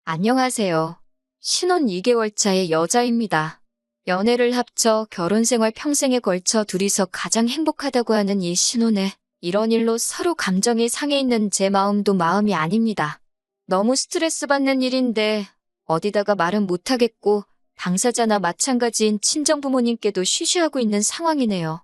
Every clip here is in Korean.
안녕하세요. 신혼 2개월 차의 여자입니다. 연애를 합쳐 결혼 생활 평생에 걸쳐 둘이서 가장 행복하다고 하는 이 신혼에 이런 일로 서로 감정이 상해 있는 제 마음도 마음이 아닙니다. 너무 스트레스 받는 일인데 어디다가 말은 못하겠고 당사자나 마찬가지인 친정부모님께도 쉬쉬하고 있는 상황이네요.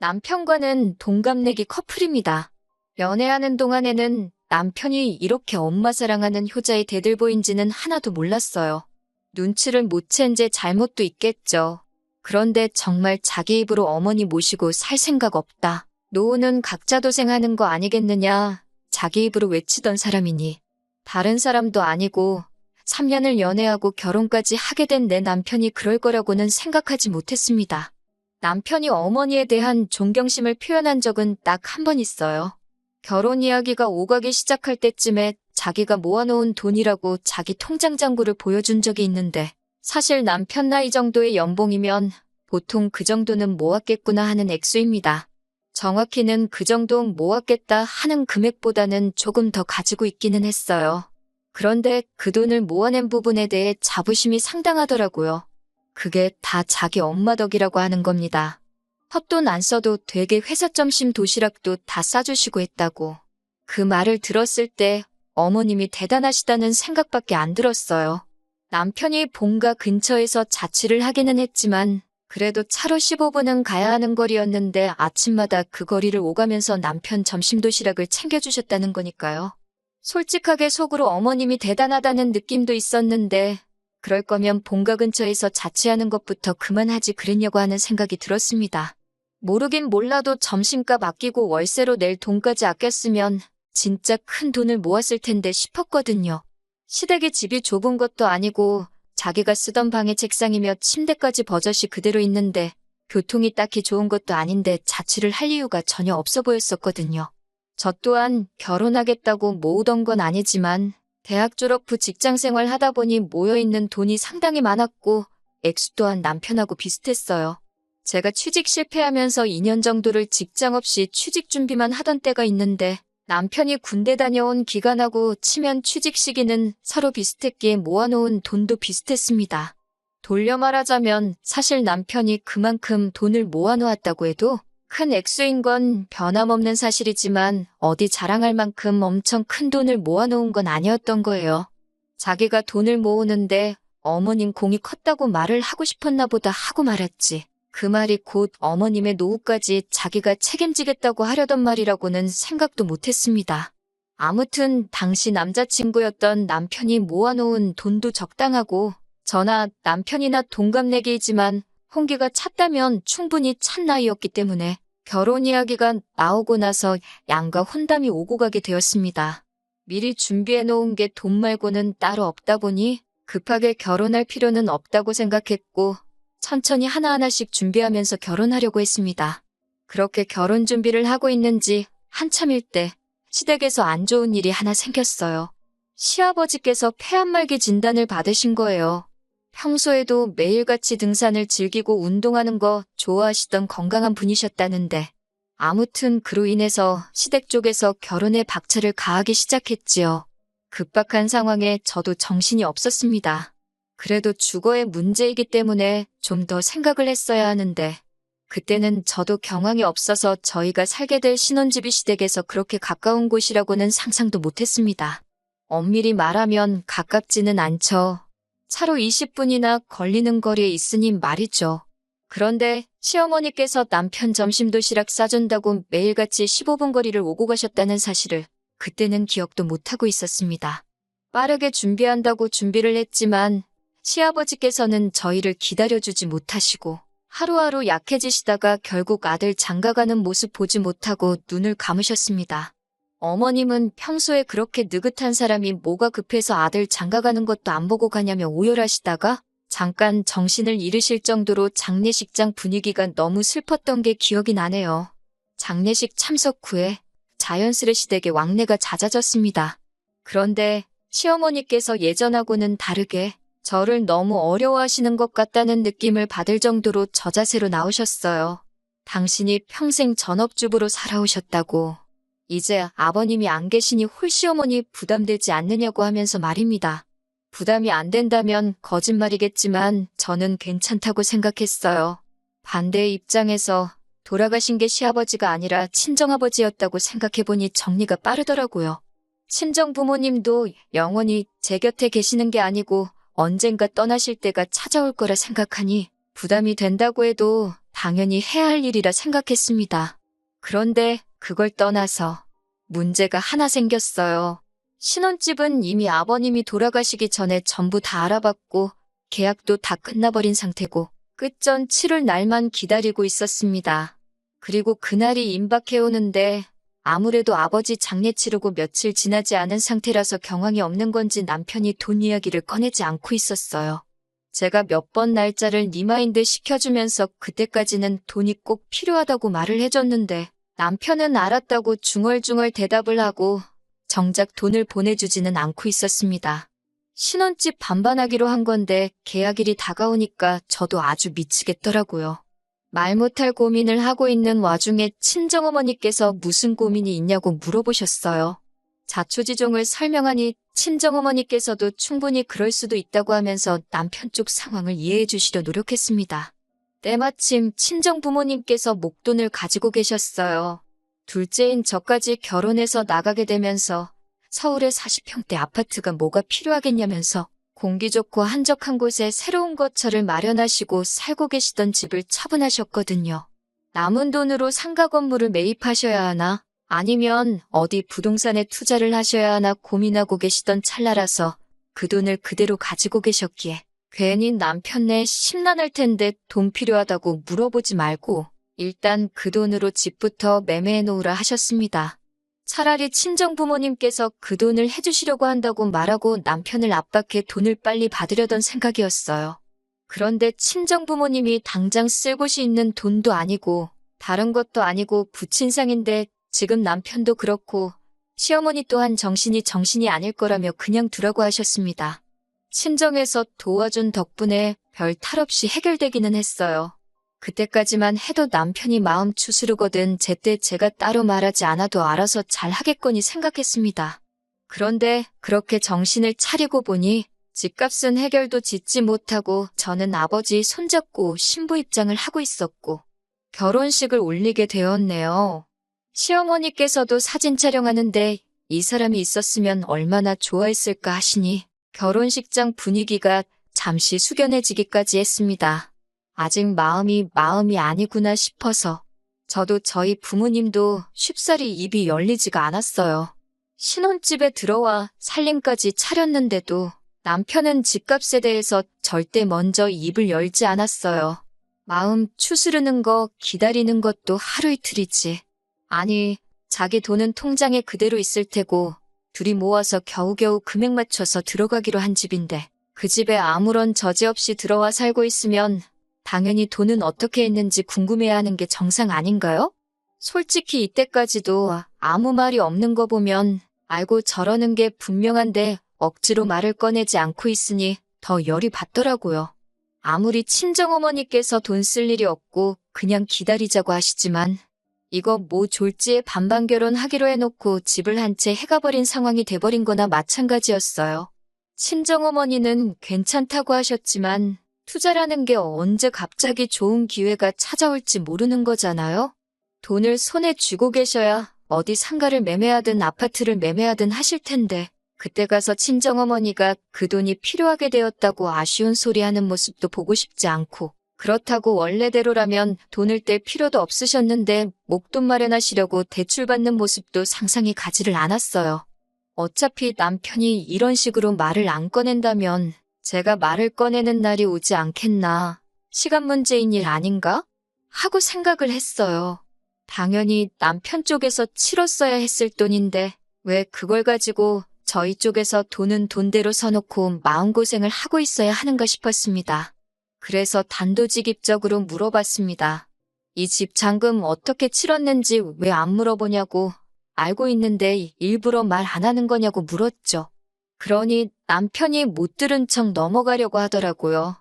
남편과는 동갑내기 커플입니다. 연애하는 동안에는 남편이 이렇게 엄마 사랑하는 효자의 대들보인지는 하나도 몰랐어요. 눈치를 못 챈 제 잘못도 있겠죠. 그런데 정말 자기 입으로 어머니 모시고 살 생각 없다. 노후는 각자 도생하는 거 아니겠느냐. 자기 입으로 외치던 사람이니. 다른 사람도 아니고 3년을 연애하고 결혼까지 하게 된 내 남편이 그럴 거라고는 생각하지 못했습니다. 남편이 어머니에 대한 존경심을 표현한 적은 딱 한 번 있어요. 결혼 이야기가 오가기 시작할 때쯤에 자기가 모아놓은 돈이라고 자기 통장 잔고를 보여준 적이 있는데 사실 남편 나이 정도의 연봉이면 보통 그 정도는 모았겠구나 하는 액수입니다. 정확히는 그 정도 모았겠다 하는 금액보다는 조금 더 가지고 있기는 했어요. 그런데 그 돈을 모아낸 부분에 대해 자부심이 상당하더라고요. 그게 다 자기 엄마 덕이라고 하는 겁니다. 헛돈 안 써도 되게 회사 점심 도시락도 다 싸주시고 했다고. 그 말을 들었을 때 어머님이 대단하시다는 생각밖에 안 들었어요. 남편이 본가 근처에서 자취를 하기는 했지만 그래도 차로 15분은 가야 하는 거리였는데 아침마다 그 거리를 오가면서 남편 점심 도시락을 챙겨주셨다는 거니까요. 솔직하게 속으로 어머님이 대단하다는 느낌도 있었는데 그럴 거면 본가 근처에서 자취하는 것부터 그만하지 그랬냐고 하는 생각이 들었습니다. 모르긴 몰라도 점심값 아끼고 월세로 낼 돈까지 아꼈으면 진짜 큰 돈을 모았을 텐데 싶었거든요. 시댁에 집이 좁은 것도 아니고 자기가 쓰던 방의 책상이며 침대까지 버젓이 그대로 있는데 교통이 딱히 좋은 것도 아닌데 자취를 할 이유가 전혀 없어 보였었거든요. 저 또한 결혼하겠다고 모으던 건 아니지만 대학 졸업 후 직장 생활 하다 보니 모여있는 돈이 상당히 많았고 액수 또한 남편하고 비슷했어요. 제가 취직 실패하면서 2년 정도를 직장 없이 취직 준비만 하던 때가 있는데 남편이 군대 다녀온 기간하고 치면 취직 시기는 서로 비슷했기에 모아놓은 돈도 비슷했습니다. 돌려 말하자면 사실 남편이 그만큼 돈을 모아놓았다고 해도 큰 액수인 건 변함없는 사실이지만 어디 자랑할 만큼 엄청 큰 돈을 모아놓은 건 아니었던 거예요. 자기가 돈을 모으는데 어머님 공이 컸다고 말을 하고 싶었나 보다 하고 말았지. 그 말이 곧 어머님의 노후까지 자기가 책임지겠다고 하려던 말이라고는 생각도 못했습니다. 아무튼 당시 남자친구였던 남편이 모아놓은 돈도 적당하고 저나 남편이나 동갑내기이지만 홍기가 찼다면 충분히 찬 나이였기 때문에 결혼 이야기가 나오고 나서 양가 혼담이 오고 가게 되었습니다. 미리 준비해 놓은 게 돈 말고는 따로 없다 보니 급하게 결혼할 필요는 없다고 생각했고 천천히 하나하나씩 준비하면서 결혼하려고 했습니다. 그렇게 결혼 준비를 하고 있는지 한참일 때 시댁에서 안 좋은 일이 하나 생겼어요. 시아버지께서 폐암말기 진단을 받으신 거예요. 평소에도 매일같이 등산을 즐기고 운동하는 거 좋아하시던 건강한 분이셨다는데 아무튼 그로 인해서 시댁 쪽에서 결혼에 박차를 가하기 시작했지요. 급박한 상황에 저도 정신이 없었습니다. 그래도 주거의 문제이기 때문에 좀 더 생각을 했어야 하는데 그때는 저도 경황이 없어서 저희가 살게 될 신혼집이 시댁에서 그렇게 가까운 곳이라고는 상상도 못했습니다. 엄밀히 말하면 가깝지는 않죠. 차로 20분이나 걸리는 거리에 있으니 말이죠. 그런데 시어머니께서 남편 점심 도시락 싸준다고 매일같이 15분 거리를 오고 가셨다는 사실을 그때는 기억도 못하고 있었습니다. 빠르게 준비한다고 준비를 했지만 시아버지께서는 저희를 기다려주지 못하시고 하루하루 약해지시다가 결국 아들 장가가는 모습 보지 못하고 눈을 감으셨습니다. 어머님은 평소에 그렇게 느긋한 사람이 뭐가 급해서 아들 장가가는 것도 안 보고 가냐며 오열하시다가 잠깐 정신을 잃으실 정도로 장례식장 분위기가 너무 슬펐던 게 기억이 나네요. 장례식 참석 후에 자연스레 시댁에 왕래가 잦아졌습니다. 그런데 시어머니께서 예전하고는 다르게 저를 너무 어려워하시는 것 같다는 느낌을 받을 정도로 저자세로 나오셨어요. 당신이 평생 전업주부로 살아오셨다고. 이제 아버님이 안 계시니 홀시어머니 부담되지 않느냐고 하면서 말입니다. 부담이 안 된다면 거짓말이겠지만 저는 괜찮다고 생각했어요. 반대의 입장에서 돌아가신 게 시아버지가 아니라 친정아버지였다고 생각해보니 정리가 빠르더라고요. 친정 부모님도 영원히 제 곁에 계시는 게 아니고 언젠가 떠나실 때가 찾아올 거라 생각하니 부담이 된다고 해도 당연히 해야 할 일이라 생각했습니다. 그런데 그걸 떠나서 문제가 하나 생겼어요. 신혼집은 이미 아버님이 돌아가시기 전에 전부 다 알아봤고 계약도 다 끝나버린 상태고 끝전 치를 날만 기다리고 있었습니다. 그리고 그날이 임박해오는데 아무래도 아버지 장례 치르고 며칠 지나지 않은 상태라서 경황이 없는 건지 남편이 돈 이야기를 꺼내지 않고 있었어요. 제가 몇 번 날짜를 리마인드 시켜주면서 그때까지는 돈이 꼭 필요하다고 말을 해줬는데 남편은 알았다고 중얼중얼 대답을 하고 정작 돈을 보내주지는 않고 있었습니다. 신혼집 반반하기로 한 건데 계약일이 다가오니까 저도 아주 미치겠더라고요. 말 못할 고민을 하고 있는 와중에 친정어머니께서 무슨 고민이 있냐고 물어보셨어요. 자초지종을 설명하니 친정어머니께서도 충분히 그럴 수도 있다고 하면서 남편 쪽 상황을 이해해 주시려 노력했습니다. 때마침 친정부모님께서 목돈을 가지고 계셨어요. 둘째인 저까지 결혼해서 나가게 되면서 서울에 40평대 아파트가 뭐가 필요하겠냐면서 공기 좋고 한적한 곳에 새로운 거처를 마련하시고 살고 계시던 집을 처분하셨거든요. 남은 돈으로 상가 건물을 매입하셔야 하나 아니면 어디 부동산에 투자를 하셔야 하나 고민하고 계시던 찰나라서 그 돈을 그대로 가지고 계셨기에 괜히 남편네 심란할 텐데 돈 필요하다고 물어보지 말고 일단 그 돈으로 집부터 매매해 놓으라 하셨습니다. 차라리 친정부모님께서 그 돈을 해주시려고 한다고 말하고 남편을 압박해 돈을 빨리 받으려던 생각이었어요. 그런데 친정부모님이 당장 쓸 곳이 있는 돈도 아니고 다른 것도 아니고 부친상인데 지금 남편도 그렇고 시어머니 또한 정신이 아닐 거라며 그냥 두라고 하셨습니다. 친정에서 도와준 덕분에 별 탈 없이 해결되기는 했어요. 그때까지만 해도 남편이 마음 추스르거든 제때 제가 따로 말하지 않아도 알아서 잘 하겠거니 생각했습니다. 그런데 그렇게 정신을 차리고 보니 집값은 해결도 짓지 못하고 저는 아버지 손잡고 신부 입장을 하고 있었고 결혼식을 올리게 되었네요. 시어머니께서도 사진 촬영하는데 이 사람이 있었으면 얼마나 좋아했을까 하시니 결혼식장 분위기가 잠시 숙연해지기까지 했습니다. 아직 마음이 아니구나 싶어서 저도 저희 부모님도 쉽사리 입이 열리지가 않았어요. 신혼집에 들어와 살림까지 차렸는데도 남편은 집값에 대해서 절대 먼저 입을 열지 않았어요. 마음 추스르는 거 기다리는 것도 하루 이틀이지. 아니, 자기 돈은 통장에 그대로 있을 테고 둘이 모아서 겨우겨우 금액 맞춰서 들어가기로 한 집인데 그 집에 아무런 저지 없이 들어와 살고 있으면 당연히 돈은 어떻게 했는지 궁금해하는 게 정상 아닌가요? 솔직히 이때까지도 아무 말이 없는 거 보면 알고 저러는 게 분명한데 억지로 말을 꺼내지 않고 있으니 더 열이 받더라고요. 아무리 친정어머니께서 돈 쓸 일이 없고 그냥 기다리자고 하시지만 이거 뭐 졸지에 반반 결혼하기로 해놓고 집을 한 채 해가버린 상황이 돼버린 거나 마찬가지였어요. 친정어머니는 괜찮다고 하셨지만 투자라는 게 언제 갑자기 좋은 기회가 찾아올지 모르는 거잖아요. 돈을 손에 쥐고 계셔야 어디 상가를 매매하든 아파트를 매매하든 하실 텐데 그때 가서 친정어머니가 그 돈이 필요하게 되었다고 아쉬운 소리 하는 모습도 보고 싶지 않고 그렇다고 원래대로라면 돈을 뗄 필요도 없으셨는데 목돈 마련하시려고 대출받는 모습도 상상이 가지를 않았어요. 어차피 남편이 이런 식으로 말을 안 꺼낸다면 제가 말을 꺼내는 날이 오지 않겠나. 시간 문제인 일 아닌가? 하고 생각을 했어요. 당연히 남편 쪽에서 치렀어야 했을 돈인데 왜 그걸 가지고 저희 쪽에서 돈은 돈대로 서놓고 마음고생을 하고 있어야 하는가 싶었습니다. 그래서 단도직입적으로 물어봤습니다. 이 집 잔금 어떻게 치렀는지 왜 안 물어보냐고 알고 있는데 일부러 말 안 하는 거냐고 물었죠. 그러니 남편이 못 들은 척 넘어가려고 하더라고요.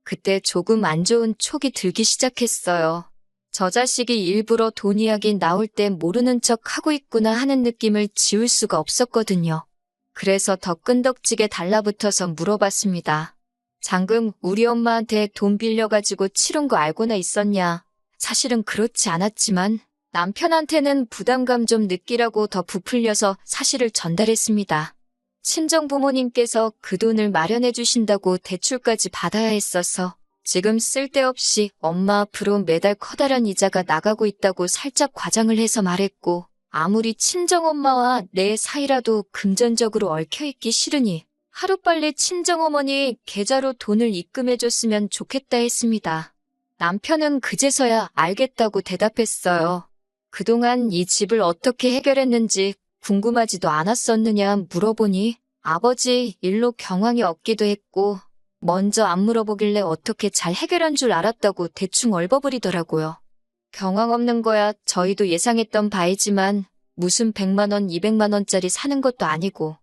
그때 조금 안 좋은 촉이 들기 시작했어요. 저 자식이 일부러 돈 이야기 나올 때 모르는 척 하고 있구나 하는 느낌을 지울 수가 없었거든요. 그래서 더 끈덕지게 달라붙어서 물어봤습니다. 장금 우리 엄마한테 돈 빌려가지고 치른 거 알고나 있었냐? 사실은 그렇지 않았지만 남편한테는 부담감 좀 느끼라고 더 부풀려서 사실을 전달했습니다. 친정 부모님께서 그 돈을 마련해 주신다고 대출까지 받아야 했어서 지금 쓸데없이 엄마 앞으로 매달 커다란 이자가 나가고 있다고 살짝 과장을 해서 말했고, 아무리 친정엄마와 내 사이라도 금전적으로 얽혀있기 싫으니 하루빨리 친정어머니 계좌로 돈을 입금해줬으면 좋겠다 했습니다. 남편은 그제서야 알겠다고 대답했어요. 그동안 이 집을 어떻게 해결했는지 궁금하지도 않았었느냐 물어보니 아버지 일로 경황이 없기도 했고 먼저 안 물어보길래 어떻게 잘 해결한 줄 알았다고 대충 얼버무리더라고요. 경황 없는 거야 저희도 예상했던 바이지만 무슨 100만 원, 200만 원짜리 사는 것도 아니고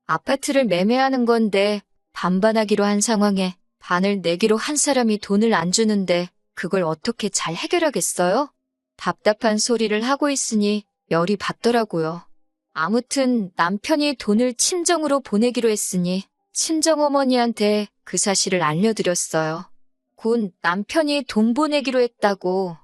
아파트를 매매하는 건데 반반하기로 한 상황에 반을 내기로 한 사람이 돈을 안 주는데 그걸 어떻게 잘 해결하겠어요? 답답한 소리를 하고 있으니 열이 받더라고요. 아무튼 남편이 돈을 친정으로 보내기로 했으니 친정어머니한테 그 사실을 알려드렸어요. 곧 남편이 돈 보내기로 했다고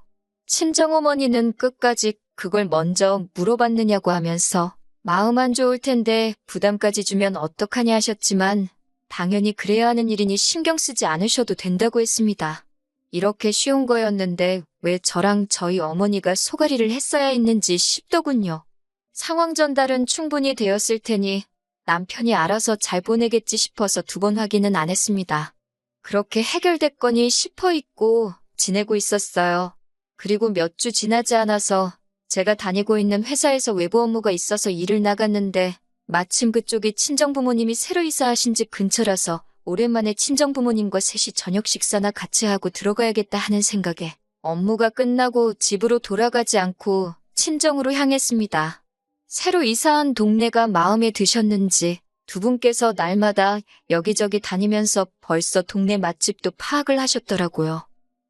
친정어머니는 끝까지 그걸 먼저 물어봤느냐고 하면서 마음 안 좋을 텐데 부담까지 주면 어떡하냐 하셨지만 당연히 그래야 하는 일이니 신경 쓰지 않으셔도 된다고 했습니다. 이렇게 쉬운 거였는데 왜 저랑 저희 어머니가 소가리를 했어야 했는지 싶더군요. 상황 전달은 충분히 되었을 테니 남편이 알아서 잘 보내겠지 싶어서 2번 확인은 안 했습니다. 그렇게 해결됐거니 싶어 있고 지내고 있었어요. 그리고 몇 주 지나지 않아서 제가 다니고 있는 회사에서 외부 업무가 있어서 일을 나갔는데 마침 그쪽이 친정부모님이 새로 이사하신 집 근처라서 오랜만에 친정부모님과 셋이 저녁 식사나 같이 하고 들어가야겠다 하는 생각에 업무가 끝나고 집으로 돌아가지 않고 친정으로 향했습니다. 새로 이사한 동네가 마음에 드셨는지 두 분께서 날마다 여기저기 다니면서 벌써 동네 맛집도 파악을 하셨더라고요.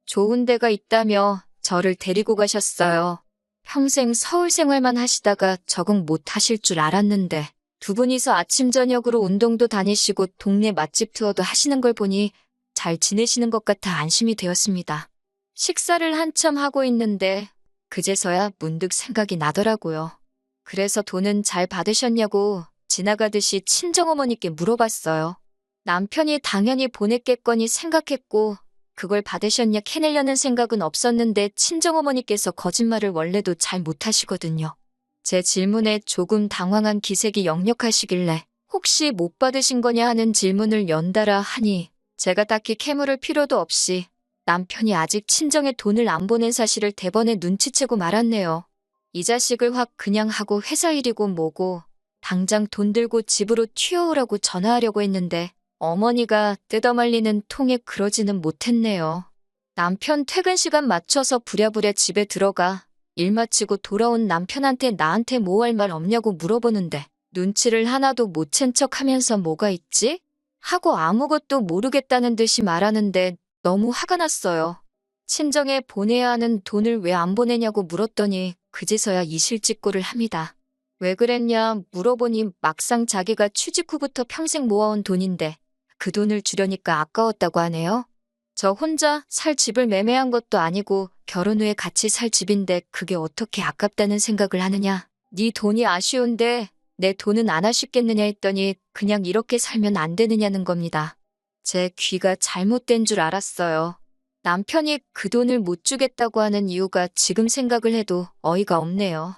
좋은 데가 있다며 저를 데리고 가셨어요. 평생 서울 생활만 하시다가 적응 못 하실 줄 알았는데 두 분이서 아침 저녁으로 운동도 다니시고 동네 맛집 투어도 하시는 걸 보니 잘 지내시는 것 같아 안심이 되었습니다. 식사를 한참 하고 있는데 그제서야 문득 생각이 나더라고요. 그래서 돈은 잘 받으셨냐고 지나가듯이 친정어머니께 물어봤어요. 남편이 당연히 보냈겠거니 생각했고 그걸 받으셨냐 캐내려는 생각은 없었는데 친정어머니께서 거짓말을 원래도 잘 못하시거든요. 제 질문에 조금 당황한 기색이 역력하시길래 혹시 못 받으신 거냐 하는 질문을 연달아 하니 제가 딱히 캐물을 필요도 없이 남편이 아직 친정에 돈을 안 보낸 사실을 대번에 눈치채고 말았네요. 이 자식을 확 그냥 하고 회사 일이고 뭐고 당장 돈 들고 집으로 튀어오라고 전화하려고 했는데 어머니가 뜯어말리는 통에 그러지는 못했네요. 남편 퇴근 시간 맞춰서 부랴부랴 집에 들어가 일 마치고 돌아온 남편한테 나한테 뭐 할 말 없냐고 물어보는데 눈치를 하나도 못 챈 척하면서 뭐가 있지? 하고 아무것도 모르겠다는 듯이 말하는데 너무 화가 났어요. 친정에 보내야 하는 돈을 왜 안 보내냐고 물었더니 그제서야 이실직고를 합니다. 왜 그랬냐 물어보니 막상 자기가 취직 후부터 평생 모아온 돈인데 그 돈을 주려니까 아까웠다고 하네요. 저 혼자 살 집을 매매한 것도 아니고 결혼 후에 같이 살 집인데 그게 어떻게 아깝다는 생각을 하느냐. 네 돈이 아쉬운데 내 돈은 안 아쉽겠느냐 했더니 그냥 이렇게 살면 안 되느냐는 겁니다. 제 귀가 잘못된 줄 알았어요. 남편이 그 돈을 못 주겠다고 하는 이유가 지금 생각을 해도 어이가 없네요.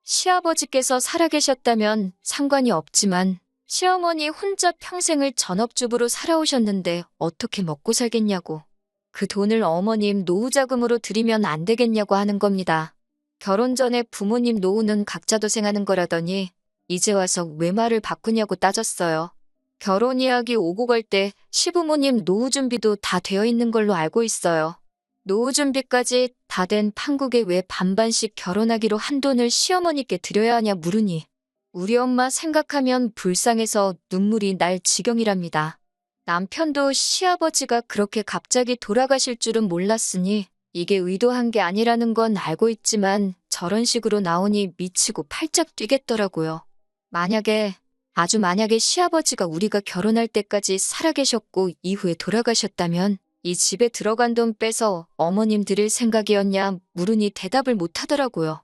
시아버지께서 살아계셨다면 상관이 없지만 시어머니 혼자 평생을 전업주부로 살아오셨는데 어떻게 먹고 살겠냐고. 그 돈을 어머님 노후자금으로 드리면 안 되겠냐고 하는 겁니다. 결혼 전에 부모님 노후는 각자 도생하는 거라더니 이제 와서 왜 말을 바꾸냐고 따졌어요. 결혼 이야기 오고 갈 때 시부모님 노후 준비도 다 되어 있는 걸로 알고 있어요. 노후 준비까지 다 된 판국에 왜 반반씩 결혼하기로 한 돈을 시어머니께 드려야 하냐 물으니 우리 엄마 생각하면 불쌍해서 눈물이 날 지경이랍니다. 남편도 시아버지가 그렇게 갑자기 돌아가실 줄은 몰랐으니 이게 의도한 게 아니라는 건 알고 있지만 저런 식으로 나오니 미치고 팔짝 뛰겠더라고요. 만약에 아주 만약에 시아버지가 우리가 결혼할 때까지 살아계셨고 이후에 돌아가셨다면 이 집에 들어간 돈 빼서 어머님 드릴 생각이었냐 물으니 대답을 못하더라고요.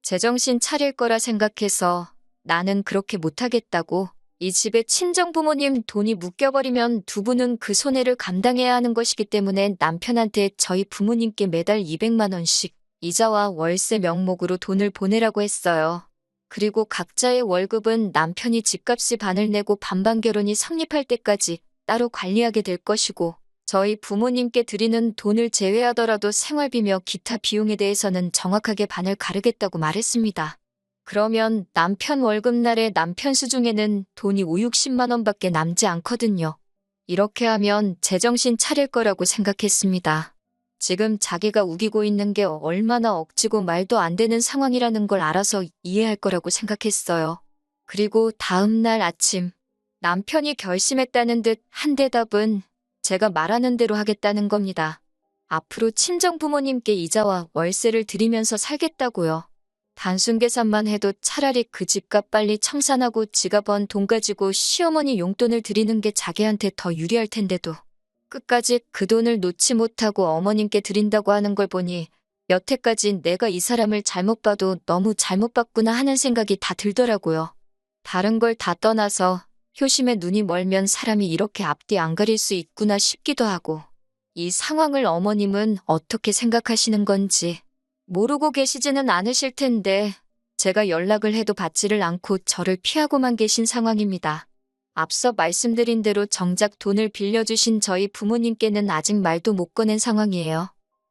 제정신 차릴 거라 생각해서 나는 그렇게 못하겠다고. 이 집에 친정부모님 돈이 묶여버리면 두 분은 그 손해를 감당해야 하는 것이기 때문에 남편한테 저희 부모님께 매달 200만 원씩 이자와 월세 명목으로 돈을 보내라고 했어요. 그리고 각자의 월급은 남편이 집값이 반을 내고 반반 결혼이 성립할 때까지 따로 관리하게 될 것이고 저희 부모님께 드리는 돈을 제외하더라도 생활비며 기타 비용에 대해서는 정확하게 반을 가르겠다고 말했습니다. 그러면 남편 월급날에 남편 수중에는 돈이 5, 60만 원밖에 남지 않거든요. 이렇게 하면 제정신 차릴 거라고 생각했습니다. 지금 자기가 우기고 있는 게 얼마나 억지고 말도 안 되는 상황이라는 걸 알아서 이해할 거라고 생각했어요. 그리고 다음 날 아침 남편이 결심했다는 듯 한 대답은 제가 말하는 대로 하겠다는 겁니다. 앞으로 친정부모님께 이자와 월세를 드리면서 살겠다고요. 단순 계산만 해도 차라리 그 집값 빨리 청산하고 지가 번 돈 가지고 시어머니 용돈을 드리는 게 자기한테 더 유리할 텐데도 끝까지 그 돈을 놓지 못하고 어머님께 드린다고 하는 걸 보니 여태까지 내가 이 사람을 잘못 봐도 너무 잘못 봤구나 하는 생각이 다 들더라고요. 다른 걸 다 떠나서 효심에 눈이 멀면 사람이 이렇게 앞뒤 안 가릴 수 있구나 싶기도 하고 이 상황을 어머님은 어떻게 생각하시는 건지 모르고 계시지는 않으실 텐데 제가 연락을 해도 받지를 않고 저를 피하고만 계신 상황입니다. 앞서 말씀드린 대로 정작 돈을 빌려주신 저희 부모님께는 아직 말도 못 꺼낸 상황이에요.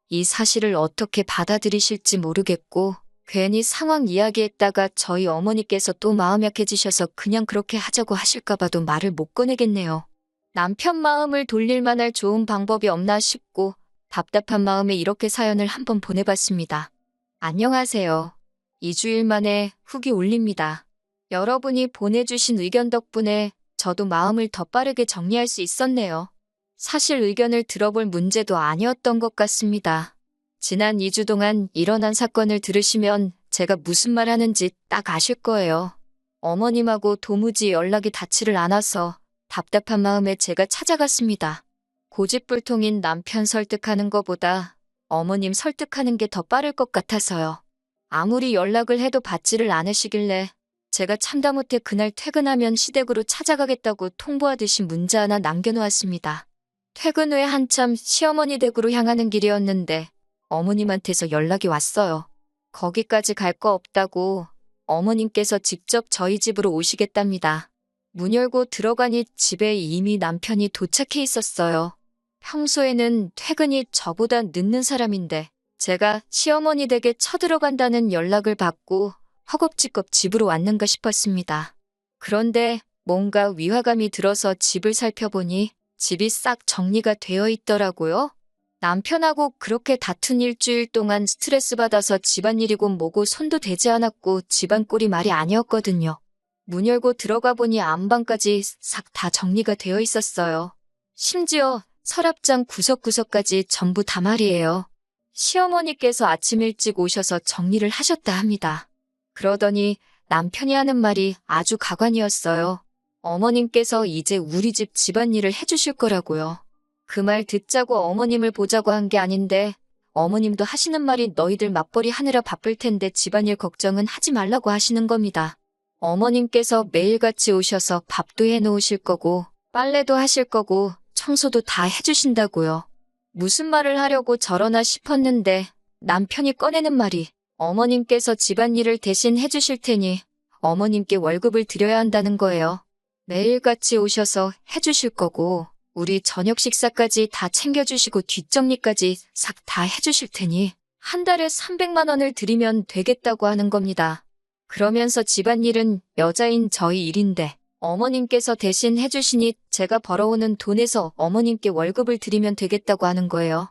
이 사실을 어떻게 받아들이실지 모르겠고 괜히 상황 이야기했다가 저희 어머니께서 또 마음 약해지셔서 그냥 그렇게 하자고 하실까 봐도 말을 못 꺼내겠네요. 남편 마음을 돌릴 만할 좋은 방법이 없나 싶고 답답한 마음에 이렇게 사연을 한번 보내봤습니다. 안녕하세요. 2주일 만에 후기 올립니다. 여러분이 보내주신 의견 덕분에 저도 마음을 더 빠르게 정리할 수 있었네요. 사실 의견을 들어볼 문제도 아니었던 것 같습니다. 지난 2주 동안 일어난 사건을 들으시면 제가 무슨 말 하는지 딱 아실 거예요. 어머님하고 도무지 연락이 닿지를 않아서 답답한 마음에 제가 찾아갔습니다. 고집불통인 남편 설득하는 것보다 어머님 설득하는 게 더 빠를 것 같아서요. 아무리 연락을 해도 받지를 않으시길래 제가 참다 못해 그날 퇴근하면 시댁으로 찾아가겠다고 통보하듯이 문자 하나 남겨놓았습니다. 퇴근 후에 한참 시어머니 댁으로 향하는 길이었는데 어머님한테서 연락이 왔어요. 거기까지 갈 거 없다고 어머님께서 직접 저희 집으로 오시겠답니다. 문 열고 들어가니 집에 이미 남편이 도착해 있었어요. 평소에는 퇴근이 저보다 늦는 사람인데 제가 시어머니 댁에 쳐들어간다는 연락을 받고 허겁지겁 집으로 왔는가 싶었습니다. 그런데 뭔가 위화감이 들어서 집을 살펴보니 집이 싹 정리가 되어 있더라고요. 남편하고 그렇게 다툰 일주일 동안 스트레스 받아서 집안일이고 뭐고 손도 대지 않았고 집안 꼴이 말이 아니었거든요. 문 열고 들어가 보니 안방까지 싹 다 정리가 되어 있었어요. 심지어 서랍장 구석구석까지 전부 다 말이에요. 시어머니께서 아침 일찍 오셔서 정리를 하셨다 합니다. 그러더니 남편이 하는 말이 아주 가관이었어요. 어머님께서 이제 우리 집 집안일을 해주실 거라고요. 그 말 듣자고 어머님을 보자고 한 게 아닌데 어머님도 하시는 말이 너희들 맞벌이 하느라 바쁠 텐데 집안일 걱정은 하지 말라고 하시는 겁니다. 어머님께서 매일같이 오셔서 밥도 해놓으실 거고 빨래도 하실 거고 청소도 다 해주신다고요. 무슨 말을 하려고 저러나 싶었는데 남편이 꺼내는 말이 어머님께서 집안일을 대신 해주실 테니 어머님께 월급을 드려야 한다는 거예요. 매일같이 오셔서 해주실 거고 우리 저녁 식사까지 다 챙겨주시고 뒷정리까지 싹 다 해주실 테니 한 달에 300만 원을 드리면 되겠다고 하는 겁니다. 그러면서 집안일은 여자인 저희 일인데 어머님께서 대신 해주시니 제가 벌어오는 돈에서 어머님께 월급을 드리면 되겠다고 하는 거예요.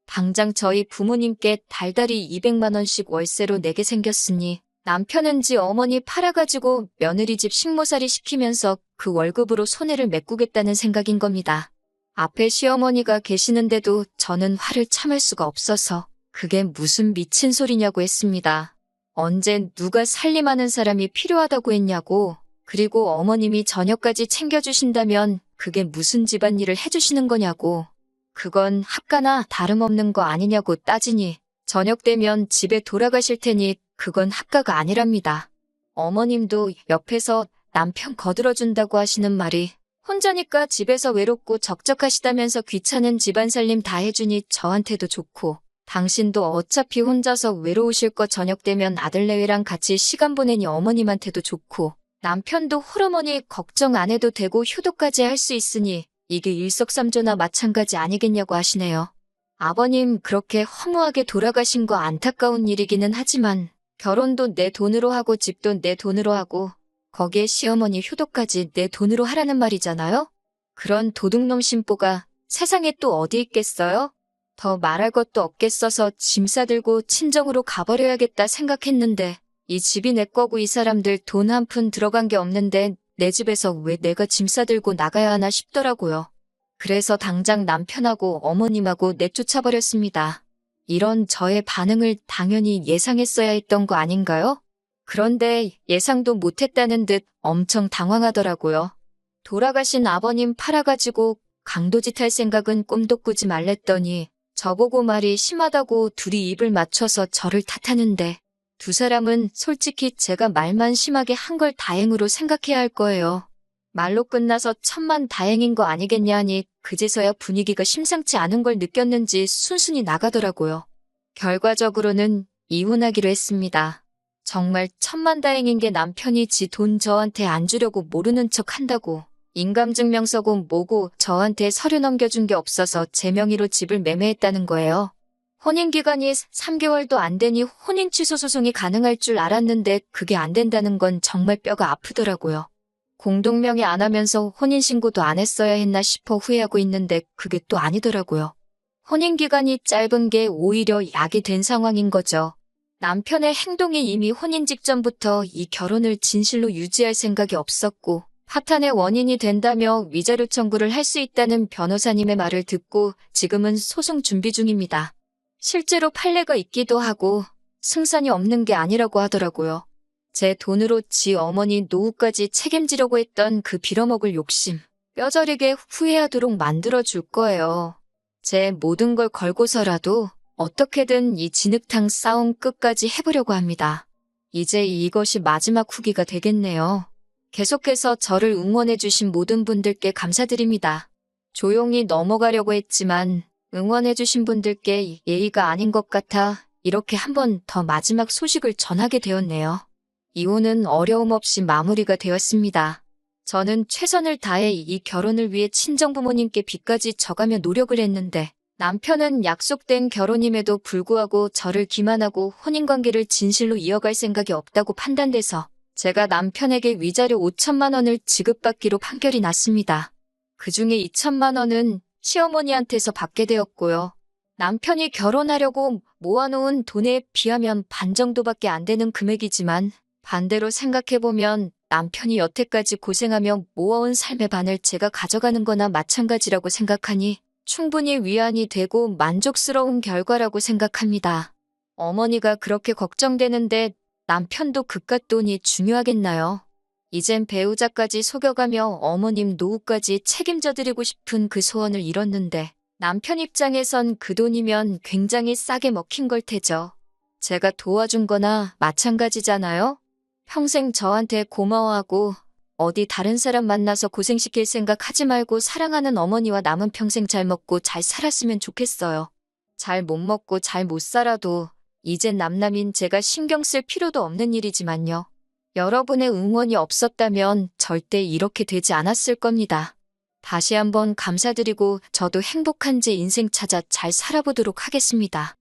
당장 저희 부모님께 달달이 200만 원씩 월세로 내게 생겼으니 남편은 지 어머니 팔아가지고 며느리 집 식모살이 시키면서 그 월급으로 손해를 메꾸겠다는 생각인 겁니다. 앞에 시어머니가 계시는데도 저는 화를 참을 수가 없어서 그게 무슨 미친 소리냐고 했습니다. 언제 누가 살림하는 사람이 필요하다고 했냐고. 그리고 어머님이 저녁까지 챙겨주신다면 그게 무슨 집안일을 해주시는 거냐고. 그건 합가나 다름없는 거 아니냐고 따지니 저녁 되면 집에 돌아가실 테니 그건 합가가 아니랍니다. 어머님도 옆에서 남편 거들어준다고 하시는 말이 혼자니까 집에서 외롭고 적적하시다면서 귀찮은 집안살림 다 해주니 저한테도 좋고 당신도 어차피 혼자서 외로우실 거 저녁 되면 아들내외랑 같이 시간 보내니 어머님한테도 좋고 남편도 홀어머니 걱정 안 해도 되고 효도까지 할 수 있으니 이게 일석삼조나 마찬가지 아니겠냐고 하시네요. 아버님 그렇게 허무하게 돌아가신 거 안타까운 일이기는 하지만 결혼도 내 돈으로 하고 집도 내 돈으로 하고 거기에 시어머니 효도까지 내 돈으로 하라는 말이잖아요? 그런 도둑놈 심보가 세상에 또 어디 있겠어요? 더 말할 것도 없겠어서 짐 싸들고 친정으로 가버려야겠다 생각했는데 이 집이 내 거고 이 사람들 돈 한 푼 들어간 게 없는데 내 집에서 왜 내가 짐 싸들고 나가야 하나 싶더라고요. 그래서 당장 남편하고 어머님하고 내쫓아버렸습니다. 이런 저의 반응을 당연히 예상했어야 했던 거 아닌가요? 그런데 예상도 못했다는 듯 엄청 당황하더라고요. 돌아가신 아버님 팔아가지고 강도짓 할 생각은 꿈도 꾸지 말랬더니 저보고 말이 심하다고 둘이 입을 맞춰서 저를 탓하는데 두 사람은 솔직히 제가 말만 심하게 한 걸 다행으로 생각해야 할 거예요. 말로 끝나서 천만다행인 거 아니겠냐 하니 그제서야 분위기가 심상치 않은 걸 느꼈는지 순순히 나가더라고요. 결과적으로는 이혼하기로 했습니다. 정말 천만다행인 게 남편이 지 돈 저한테 안 주려고 모르는 척 한다고 인감증명서고 뭐고 저한테 서류 넘겨준 게 없어서 제 명의로 집을 매매했다는 거예요. 혼인기간이 3개월도 안 되니 혼인 취소 소송이 가능할 줄 알았는데 그게 안 된다는 건 정말 뼈가 아프더라고요. 공동명의 안 하면서 혼인신고도 안 했어야 했나 싶어 후회하고 있는데 그게 또 아니더라고요. 혼인기간이 짧은 게 오히려 약이 된 상황인 거죠. 남편의 행동이 이미 혼인 직전부터 이 결혼을 진실로 유지할 생각이 없었고 파탄의 원인이 된다며 위자료 청구를 할 수 있다는 변호사님의 말을 듣고 지금은 소송 준비 중입니다. 실제로 판례가 있기도 하고 승산이 없는 게 아니라고 하더라고요. 제 돈으로 지 어머니 노후까지 책임지려고 했던 그 빌어먹을 욕심, 뼈저리게 후회하도록 만들어줄 거예요. 제 모든 걸 걸고서라도 어떻게든 이 진흙탕 싸움 끝까지 해보려고 합니다. 이제 이것이 마지막 후기가 되겠네요. 계속해서 저를 응원해주신 모든 분들께 감사드립니다. 조용히 넘어가려고 했지만 응원해주신 분들께 예의가 아닌 것 같아 이렇게 한 번 더 마지막 소식을 전하게 되었네요. 이혼은 어려움 없이 마무리가 되었습니다. 저는 최선을 다해 이 결혼을 위해 친정부모님께 빚까지 져가며 노력을 했는데 남편은 약속된 결혼임에도 불구하고 저를 기만하고 혼인관계를 진실로 이어갈 생각이 없다고 판단돼서 제가 남편에게 위자료 5천만 원을 지급받기로 판결이 났습니다. 그중에 2천만 원은 시어머니한테서 받게 되었고요. 남편이 결혼하려고 모아놓은 돈에 비하면 반 정도밖에 안 되는 금액이지만 반대로 생각해보면 남편이 여태까지 고생하며 모아온 삶의 반을 제가 가져가는 거나 마찬가지라고 생각하니 충분히 위안이 되고 만족스러운 결과라고 생각합니다. 어머니가 그렇게 걱정되는데 남편도 그깟 돈이 중요하겠나요? 이젠 배우자까지 속여가며 어머님 노후까지 책임져드리고 싶은 그 소원을 이뤘는데 남편 입장에선 그 돈이면 굉장히 싸게 먹힌 걸 테죠. 제가 도와준 거나 마찬가지잖아요? 평생 저한테 고마워하고 어디 다른 사람 만나서 고생시킬 생각 하지 말고 사랑하는 어머니와 남은 평생 잘 먹고 잘 살았으면 좋겠어요. 잘 못 먹고 잘 못 살아도 이젠 남남인 제가 신경 쓸 필요도 없는 일이지만요. 여러분의 응원이 없었다면 절대 이렇게 되지 않았을 겁니다. 다시 한번 감사드리고 저도 행복한 제 인생 찾아 잘 살아보도록 하겠습니다.